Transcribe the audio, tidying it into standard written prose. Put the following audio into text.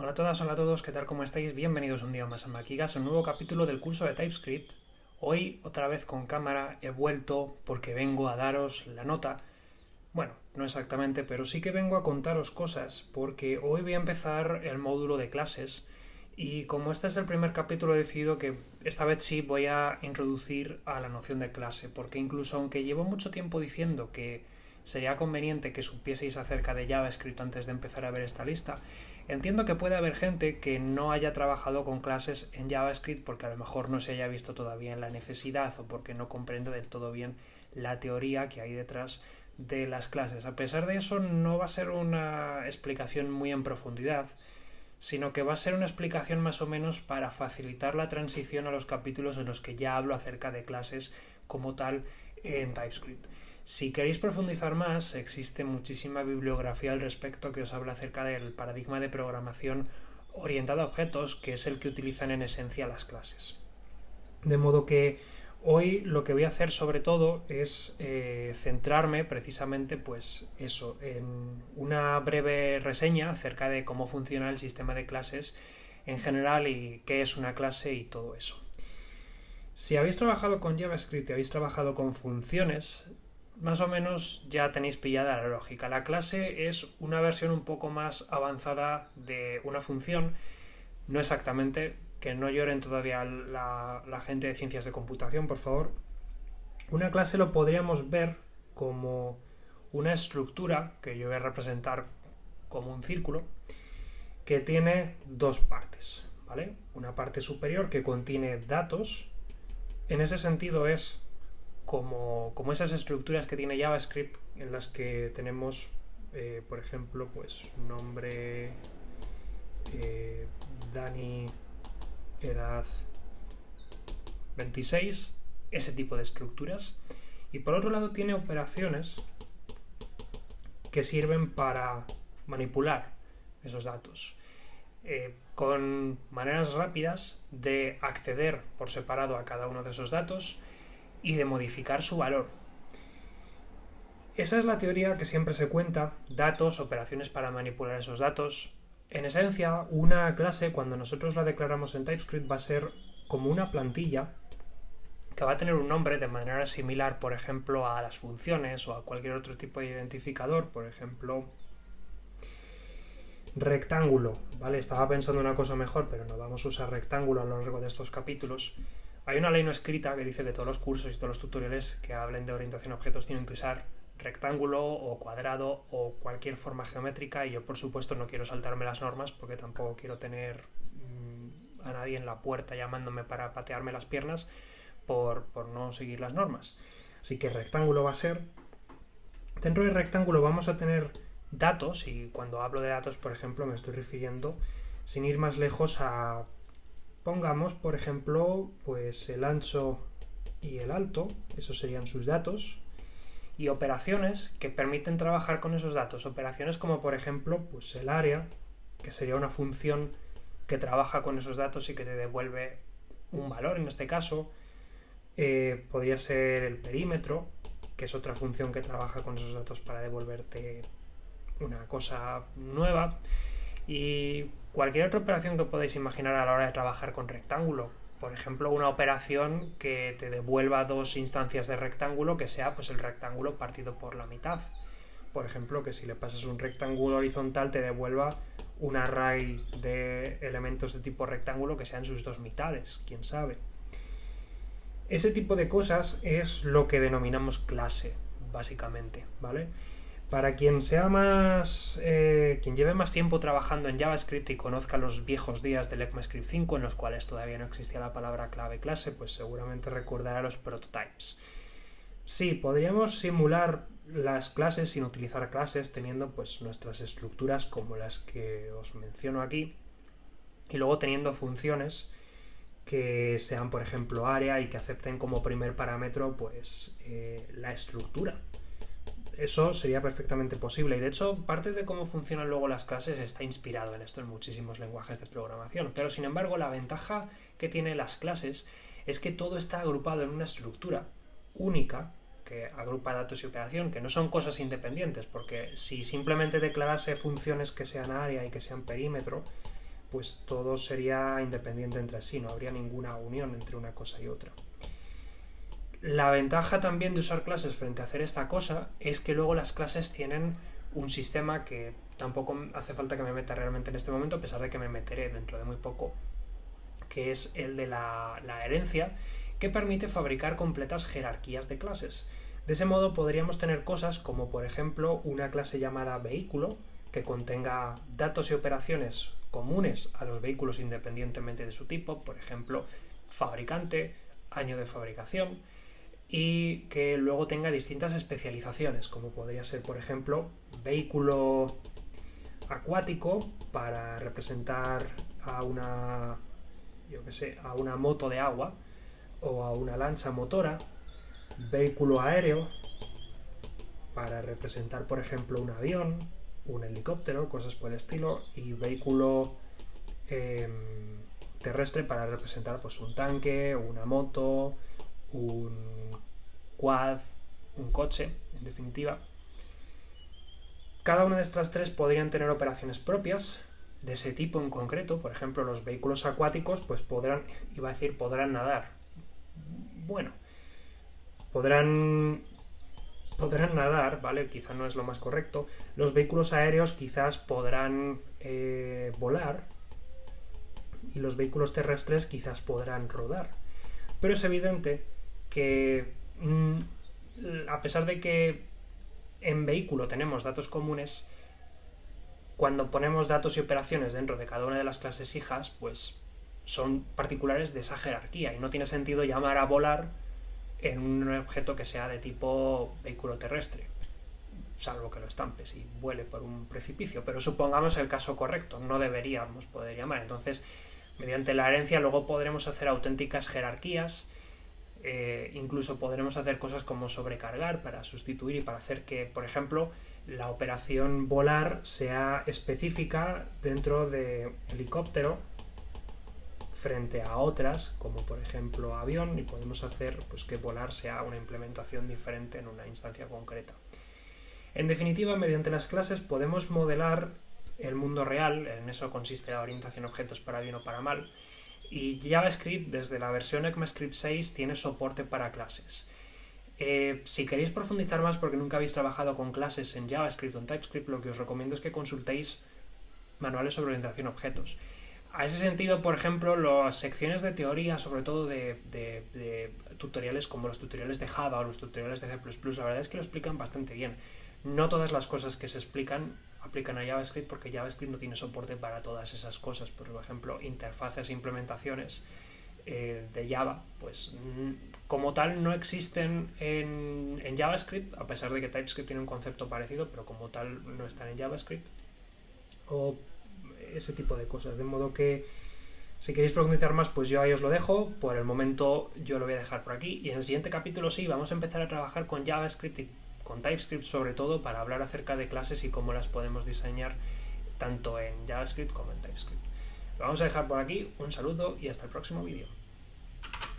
Hola a todas, hola a todos, ¿qué tal? ¿Cómo estáis? Bienvenidos un día más a Maquigas, un nuevo capítulo del curso de TypeScript. Hoy, otra vez con cámara, he vuelto porque vengo a daros la nota. Bueno, no exactamente, pero sí que vengo a contaros cosas, porque hoy voy a empezar el módulo de clases y como este es el primer capítulo he decidido que esta vez sí voy a introducir a la noción de clase, porque incluso aunque llevo mucho tiempo diciendo que sería conveniente que supieseis acerca de JavaScript antes de empezar a ver esta lista, entiendo que puede haber gente que no haya trabajado con clases en JavaScript porque a lo mejor no se haya visto todavía en la necesidad o porque no comprende del todo bien la teoría que hay detrás de las clases. A pesar de eso, no va a ser una explicación muy en profundidad, sino que va a ser una explicación más o menos para facilitar la transición a los capítulos en los que ya hablo acerca de clases como tal en TypeScript. Si queréis profundizar más, existe muchísima bibliografía al respecto que os habla acerca del paradigma de programación orientada a objetos, que es el que utilizan en esencia las clases. De modo que hoy lo que voy a hacer sobre todo es centrarme precisamente pues eso, en una breve reseña acerca de cómo funciona el sistema de clases en general y qué es una clase y todo eso. Si habéis trabajado con JavaScript y habéis trabajado con funciones, más o menos ya tenéis pillada la lógica. La clase es una versión un poco más avanzada de una función, no exactamente, que no lloren todavía la gente de ciencias de computación, por favor. Una clase lo podríamos ver como una estructura que yo voy a representar como un círculo que tiene dos partes, ¿vale? Una parte superior que contiene datos. En ese sentido es como esas estructuras que tiene JavaScript en las que tenemos, por ejemplo, pues nombre, Dani, edad 26, ese tipo de estructuras. Y por otro lado tiene operaciones que sirven para manipular esos datos, con maneras rápidas de acceder por separado a cada uno de esos datos y de modificar su valor. Esa es la teoría que siempre se cuenta: datos, operaciones para manipular esos datos. En esencia, una clase, cuando nosotros la declaramos en TypeScript, va a ser como una plantilla que va a tener un nombre de manera similar, por ejemplo, a las funciones o a cualquier otro tipo de identificador. Por ejemplo, rectángulo, ¿vale? Estaba pensando una cosa mejor, pero no vamos a usar rectángulo a lo largo de estos capítulos. Hay una ley no escrita que dice que todos los cursos y todos los tutoriales que hablen de orientación a objetos tienen que usar rectángulo o cuadrado o cualquier forma geométrica, y yo por supuesto no quiero saltarme las normas porque tampoco quiero tener a nadie en la puerta llamándome para patearme las piernas por no seguir las normas. Así que rectángulo va a ser. Dentro del rectángulo vamos a tener datos, y cuando hablo de datos, por ejemplo, me estoy refiriendo, sin ir más lejos, a, pongamos, por ejemplo, pues el ancho y el alto, esos serían sus datos, y operaciones que permiten trabajar con esos datos. Operaciones como, por ejemplo, pues el área, que sería una función que trabaja con esos datos y que te devuelve un valor en este caso. Podría ser el perímetro, que es otra función que trabaja con esos datos para devolverte una cosa nueva, y cualquier otra operación que podáis imaginar a la hora de trabajar con rectángulo. Por ejemplo, una operación que te devuelva dos instancias de rectángulo, que sea pues el rectángulo partido por la mitad. Por ejemplo, que si le pasas un rectángulo horizontal te devuelva un array de elementos de tipo rectángulo que sean sus dos mitades, quién sabe. Ese tipo de cosas es lo que denominamos clase, básicamente, ¿vale? Para quien sea más, quien lleve más tiempo trabajando en JavaScript y conozca los viejos días del ECMAScript 5, en los cuales todavía no existía la palabra clave clase, pues seguramente recordará los prototypes. Sí, podríamos simular las clases sin utilizar clases, teniendo pues nuestras estructuras como las que os menciono aquí, y luego teniendo funciones que sean, por ejemplo, área y que acepten como primer parámetro pues la estructura. Eso sería perfectamente posible, y de hecho parte de cómo funcionan luego las clases está inspirado en esto en muchísimos lenguajes de programación. Pero sin embargo, la ventaja que tienen las clases es que todo está agrupado en una estructura única que agrupa datos y operación, que no son cosas independientes, porque si simplemente declarase funciones que sean área y que sean perímetro, pues todo sería independiente entre sí, no habría ninguna unión entre una cosa y otra. La ventaja también de usar clases frente a hacer esta cosa es que luego las clases tienen un sistema que tampoco hace falta que me meta realmente en este momento, a pesar de que me meteré dentro de muy poco, que es el de la herencia, que permite fabricar completas jerarquías de clases. De ese modo podríamos tener cosas como, por ejemplo, una clase llamada vehículo, que contenga datos y operaciones comunes a los vehículos independientemente de su tipo, por ejemplo, fabricante, año de fabricación, y que luego tenga distintas especializaciones, como podría ser, por ejemplo, vehículo acuático para representar a una, a una moto de agua o a una lancha motora, vehículo aéreo para representar, por ejemplo, un avión, un helicóptero, cosas por el estilo, y vehículo terrestre para representar pues un tanque, una moto, un quad, un coche, en definitiva. Cada una de estas tres podrían tener operaciones propias de ese tipo en concreto. Por ejemplo, los vehículos acuáticos pues podrán nadar. Bueno, podrán nadar, ¿vale? Quizá no es lo más correcto. Los vehículos aéreos quizás podrán volar, y los vehículos terrestres quizás podrán rodar. Pero es evidente que a pesar de que en vehículo tenemos datos comunes, cuando ponemos datos y operaciones dentro de cada una de las clases hijas, pues son particulares de esa jerarquía y no tiene sentido llamar a volar en un objeto que sea de tipo vehículo terrestre, salvo que lo estampes y vuele por un precipicio, pero supongamos el caso correcto, no deberíamos poder llamar. Entonces, mediante la herencia luego podremos hacer auténticas jerarquías, incluso podremos hacer cosas como sobrecargar para sustituir y para hacer que, por ejemplo, la operación volar sea específica dentro de helicóptero frente a otras, como por ejemplo avión, y podemos hacer pues que volar sea una implementación diferente en una instancia concreta. En definitiva, mediante las clases podemos modelar el mundo real, en eso consiste la orientación a objetos para bien o para mal, y JavaScript desde la versión ECMAScript 6 tiene soporte para clases. Si queréis profundizar más porque nunca habéis trabajado con clases en JavaScript o en TypeScript, lo que os recomiendo es que consultéis manuales sobre orientación a objetos. A ese sentido, por ejemplo, las secciones de teoría, sobre todo de tutoriales como los tutoriales de Java o los tutoriales de C++, la verdad es que lo explican bastante bien. No todas las cosas que se explican aplican a JavaScript porque JavaScript no tiene soporte para todas esas cosas. Por ejemplo, interfaces e implementaciones de Java, pues como tal no existen en JavaScript, a pesar de que TypeScript tiene un concepto parecido, pero como tal no están en JavaScript. O ese tipo de cosas, de modo que si queréis profundizar más, pues yo ahí os lo dejo. Por el momento yo lo voy a dejar por aquí, y en el siguiente capítulo sí, vamos a empezar a trabajar con JavaScript y con TypeScript sobre todo, para hablar acerca de clases y cómo las podemos diseñar tanto en JavaScript como en TypeScript. Lo vamos a dejar por aquí, un saludo y hasta el próximo vídeo.